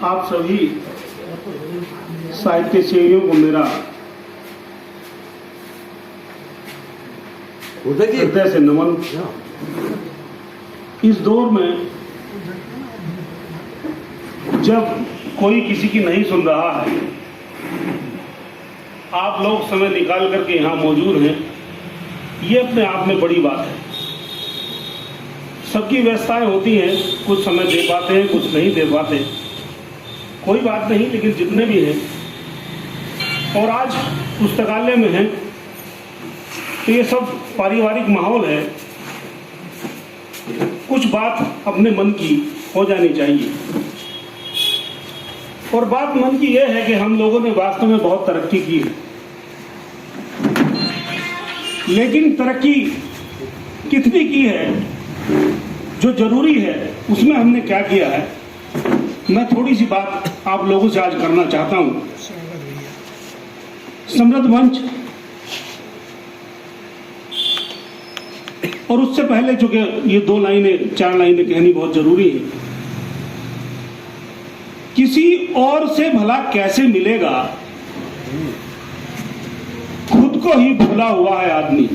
आप सभी साहित्य सेवियों को मेरा हृदय से नमन। इस दौर में जब कोई किसी की नहीं सुन रहा है, आप लोग समय निकाल करके यहाँ मौजूद हैं, ये अपने आप में बड़ी बात है। सबकी व्यवस्थाएं होती हैं, कुछ समय दे पाते हैं, कुछ नहीं दे पाते, कोई बात नहीं, लेकिन जितने भी हैं और आज पुस्तकालय में हैं तो ये सब पारिवारिक माहौल है, कुछ बात अपने मन की हो जानी चाहिए। और बात मन की यह है कि हम लोगों ने वास्तव में बहुत तरक्की की है, लेकिन तरक्की कितनी की है, जो जरूरी है उसमें हमने क्या किया है, मैं थोड़ी सी बात आप लोगों से आज करना चाहता हूं। समृद्ध मंच और उससे पहले चूंकि ये 2 लाइनें 4 लाइनें कहनी बहुत जरूरी है। किसी और से भला कैसे मिलेगा, खुद को ही भूला हुआ है आदमी।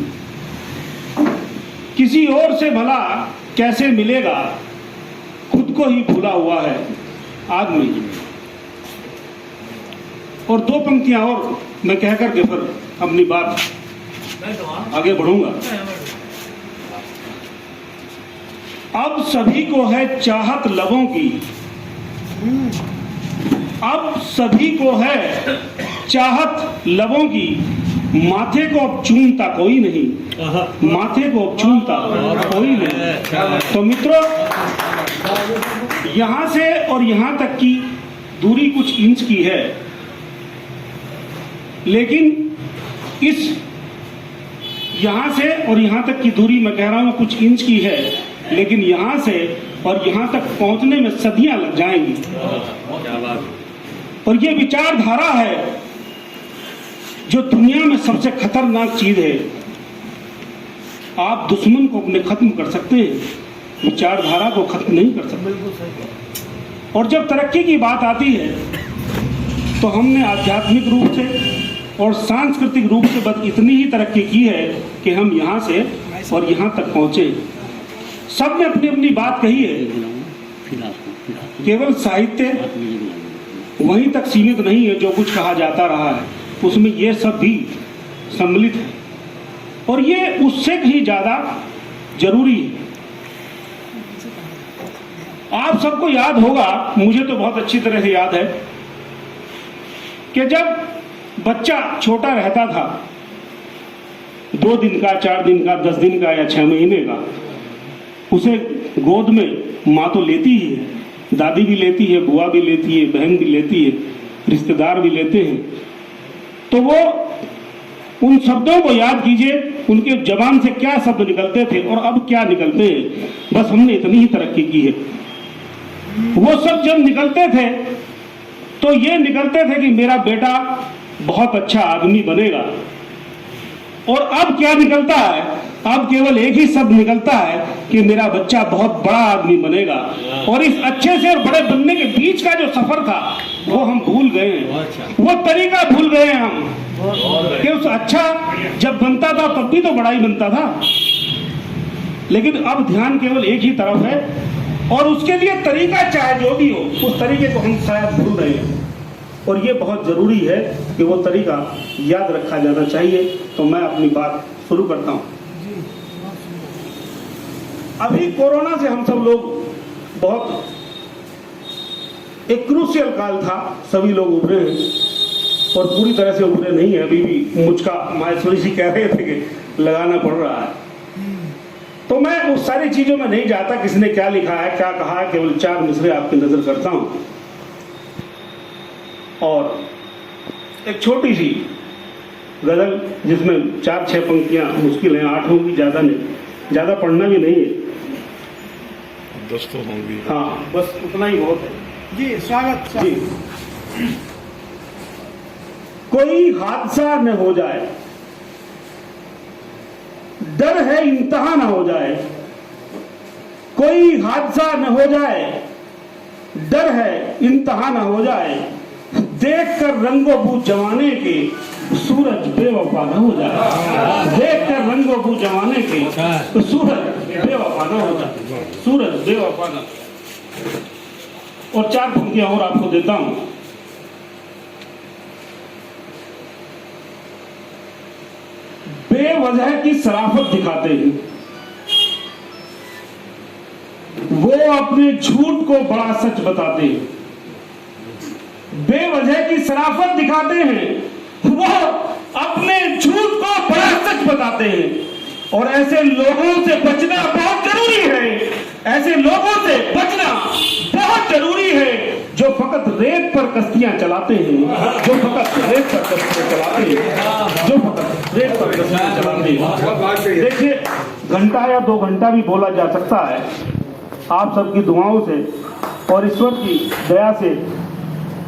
किसी और से भला कैसे मिलेगा, खुद को ही भूला हुआ है आदमी। और 2 पंक्तियां और मैं कह करके फिर अपनी बात आगे बढ़ूंगा। अब सभी को है चाहत लबों की, अब सभी को है चाहत लबों की, माथे को अब चूमता कोई नहीं, माथे को अब चूमता कोई नहीं। तो मित्रों, यहां से और यहां तक की दूरी कुछ इंच की है, लेकिन इस यहां से और यहां तक की दूरी मैं कह रहा हूं कुछ इंच की है, लेकिन यहां से और यहां तक पहुंचने में सदियां लग जाएंगी। और ये विचारधारा है जो दुनिया में सबसे खतरनाक चीज है। आप दुश्मन को अपने खत्म कर सकते हैं, विचारधारा को खत्म नहीं कर सकते। और जब तरक्की की बात आती है तो हमने आध्यात्मिक रूप से और सांस्कृतिक रूप से बस इतनी ही तरक्की की है कि हम यहाँ से और यहाँ तक पहुंचे। सब ने अपनी अपनी बात कही है, केवल साहित्य वहीं तक सीमित नहीं है जो कुछ कहा जाता रहा है, उसमें ये सब भी सम्मिलित है और ये उससे कहीं ज्यादा जरूरी है। आप सबको याद होगा, मुझे तो बहुत अच्छी तरह से याद है कि जब बच्चा छोटा रहता था, 2 दिन का, 4 दिन का, 10 दिन का या 6 महीने का, उसे गोद में माँ तो लेती ही है, दादी भी लेती है, बुआ भी लेती है, बहन भी लेती है, रिश्तेदार भी लेते हैं। तो वो उन शब्दों को याद कीजिए, उनके जबान से क्या शब्द निकलते थे और अब क्या निकलते हैं। बस हमने इतनी ही तरक्की की है। वो सब जब निकलते थे तो ये निकलते थे कि मेरा बेटा बहुत अच्छा आदमी बनेगा। और अब क्या निकलता है, अब केवल एक ही शब्द निकलता है कि मेरा बच्चा बहुत बड़ा आदमी बनेगा। और इस अच्छे से और बड़े बनने के बीच का जो सफर था वो हम भूल गए हैं, वो तरीका भूल गए हैं हम कि उस अच्छा जब बनता था तब भी तो बड़ा ही बनता था, लेकिन अब ध्यान केवल एक ही तरफ है और उसके लिए तरीका चाहे जो भी हो, उस तरीके को हम शायद भूल रहे हैं। और ये बहुत जरूरी है कि वो तरीका याद रखा जाना चाहिए। तो मैं अपनी बात शुरू करता हूं। अभी कोरोना से हम सब लोग बहुत एक क्रूशियल काल था, सभी लोग उभरे हैं और पूरी तरह से उभरे नहीं है। अभी भी मुझका माहेश्वरी जी कह रहे थे कि लगाना पड़ रहा है। तो मैं उस सारी चीजों में नहीं जाता, किसने क्या लिखा है, क्या कहा है, केवल 4 मिसरे आपकी नजर करता हूं। और एक छोटी सी गजल जिसमें 4-6 पंक्तियां मुश्किल हैं, 8 होंगी, ज्यादा नहीं, ज्यादा पढ़ना भी नहीं है, 10 तो होंगी। हाँ, बस उतना ही बहुत है जी। स्वागत जी। कोई हादसा न हो जाए, डर है इंतहा न हो जाए, कोई हादसा न हो जाए, डर है इंतहा न हो जाए, देख कर रंगो बू जमाने के सूरज बेवफा न हो जाए। देख कर रंगो बू जमाने के तो सूरज बेवफा न हो जाए, सूरज बेवफा न। और 4 पंक्तियां और आपको देता हूं। बेवजह की शराफत दिखाते हैं, वो अपने झूठ को बड़ा सच बताते हैं। बेवजह की शराफत दिखाते हैं, वो अपने झूठ को बड़ा सच बताते हैं। और ऐसे लोगों से बचना बहुत जरूरी है, ऐसे लोगों से बचना बहुत जरूरी है जो फकत रेत पर कश्तियां चलाते हैं, जो फकत रेत पर कश्तियां चलाते हैं, जो फकत रेत पर कश्तियां चलाते हैं। देखिए, घंटा या 2 घंटा भी बोला जा सकता है आप सबकी दुआओं से और ईश्वर की दया से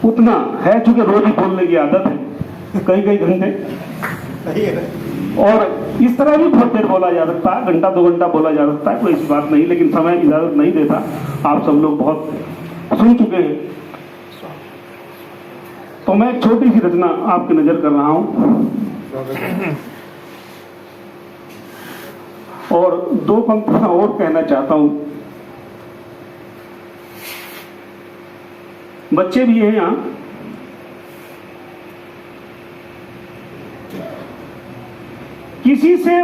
उतना है, चूंकि रोज ही बोलने की आदत है, कई घंटे। और इस तरह भी बहुत देर बोला जा सकता है, घंटा 2 घंटा बोला जा सकता है, कोई ऐसी बात नहीं, लेकिन समय इजाजत नहीं देता। आप सब लोग बहुत सुन चुके हैं, तो मैं एक छोटी सी रचना आपकी नजर कर रहा हूं और 2 पंक्तियां और कहना चाहता हूं। बच्चे भी हैं यहां। किसी से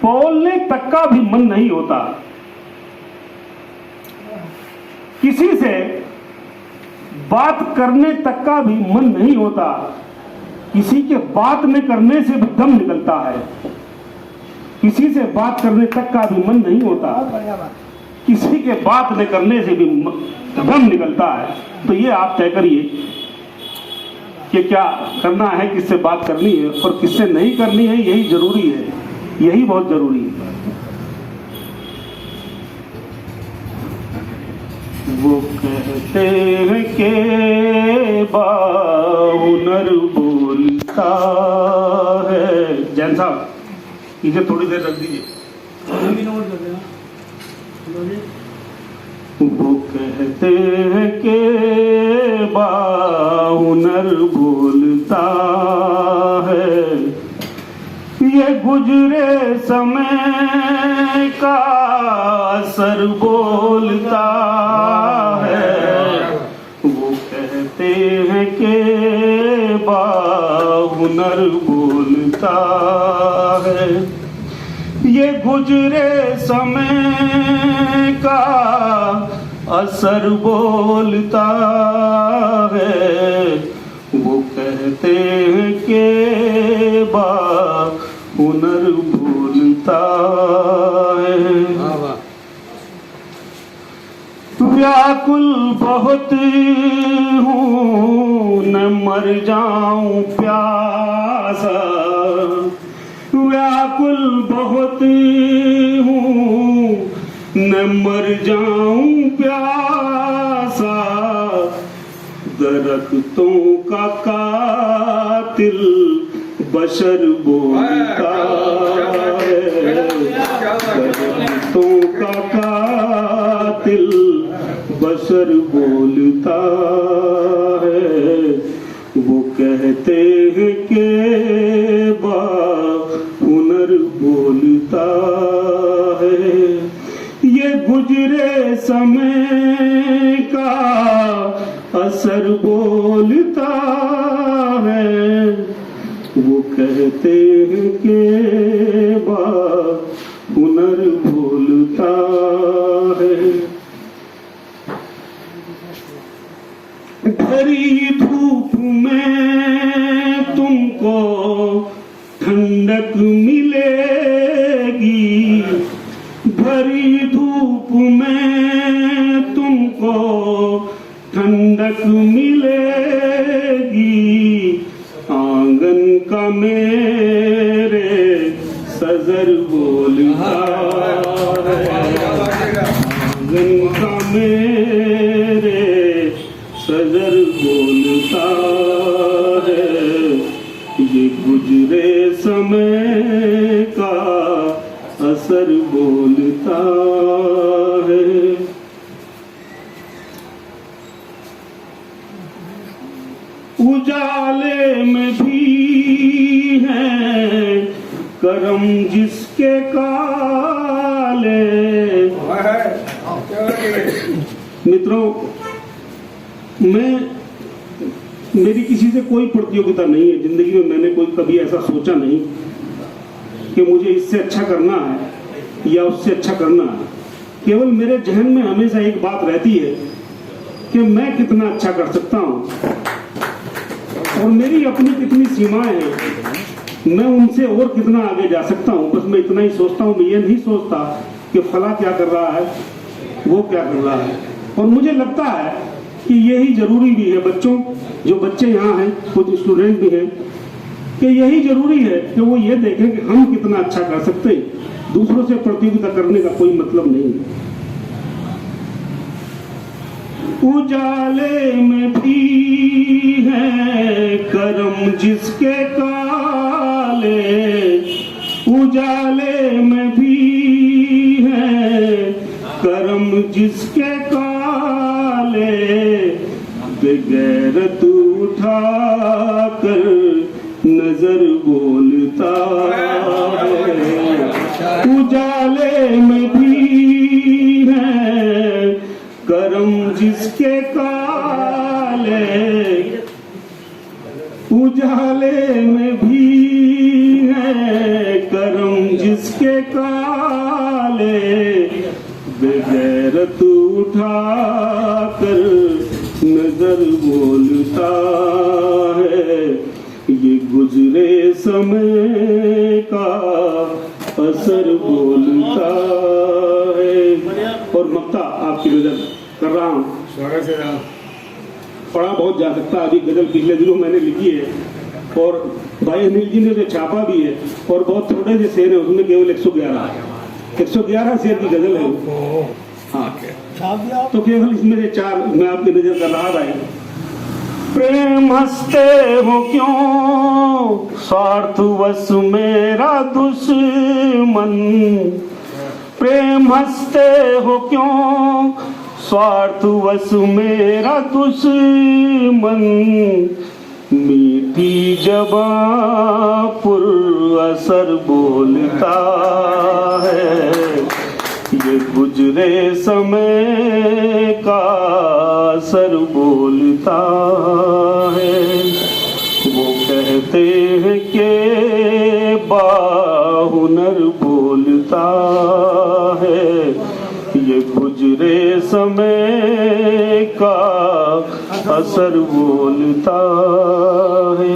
बोलने तक का भी मन नहीं होता, किसी से बात करने तक का भी मन नहीं होता, किसी के बात न करने से भी दम निकलता है। किसी से बात करने तक का भी मन नहीं होता, किसी के बात न करने से भी दम निकलता है। तो ये आप तय करिए कि क्या करना है, किससे बात करनी है और किससे नहीं करनी है। यही जरूरी है, यही बहुत जरूरी है। वो कहते हैं कि बाहुनर बोलता है। जैन साहब, इसे थोड़ी देर रख दीजिए। वो कहते हैं कि बाहुनर बोलता है, ये गुजरे समय का असर बोलता है। वो कहते हैं कि बाहुनर बोलता है, ये गुजरे समय का असर बोलता है। वो कहते हैं कि बाहुनर बोलता है। व्याकुल बहुत हूँ न मर जाऊं प्यासा, व्याकुल बहुत हूँ न मर जाऊं प्यासा। दरख्तों का कातिल बशर बोलता है, दरख्तों का कातिल बशर बोलता है। वो कहते हैं कि बाहुनर बोलता है, ये गुजरे समय का असर बोलता है। वो कहते हैं कि बाहुनर बोलता है। भरी धूप में तुमको ठंडक मिलेगी, भरी धूप में तुमको ठंडक मिलेगी। आंगन का मेरे सजर बोलता है, आंगन का मेरे सजर बोलता है। ये गुजरे समय का असर बोलता है। उजाले में भी है करम जिसके काले। मित्रों, मेरी किसी से कोई प्रतियोगिता नहीं है। जिंदगी में मैंने कोई कभी ऐसा सोचा नहीं कि मुझे इससे अच्छा करना है या उससे अच्छा करना है। केवल मेरे जहन में हमेशा एक बात रहती है कि मैं कितना अच्छा कर सकता हूं और मेरी अपनी कितनी सीमाएं हैं, मैं उनसे और कितना आगे जा सकता हूं। बस मैं इतना ही सोचता हूं। मैं ये नहीं सोचता कि फला क्या कर रहा है, वो क्या कर रहा है। और मुझे लगता है कि यही जरूरी भी है। बच्चों, जो बच्चे यहाँ हैं, कुछ स्टूडेंट भी हैं, कि यही जरूरी है कि वो ये देखें कि हम कितना अच्छा कर सकते हैं। दूसरों से प्रतियोगिता करने का कोई मतलब नहीं है। उजाले में भी है करम जिसके काले, उजाले में भी है करम जिसके काले, बेगैरत उठा कर नजर बोलता है। उजाले में भी है करम जिसके काले, उजाले में भी है करम जिसके काले, बेगैरत उठा कर नजर बोलता है। ये गुजरे समय का असर बोलता है। और मक्ता आपकी नजर कर रहा हूँ। पढ़ा बहुत जा सकता है। अभी गजल पिछले दिनों मैंने लिखी है और भाई अनिल जी ने जो छापा भी है, और बहुत थोड़े से शेर है उसमें, केवल 111 शेर की गजल है। हाँ, तो केवल इसमें से 4 मैं आपकी नजर कर रहा भाई। प्रेम हंसते हो क्यों स्वार्थवश मेरा दुश्मन, प्रेम हंसते हो क्यों स्वार्थवश मेरा दुश्मन, मीठी ज़बां पुर असर बोलता है। ये गुजरे समय का असर बोलता है। वो कहते हैं कि बाहुनर बोलता है। ये गुजरे समय का असर बोलता है।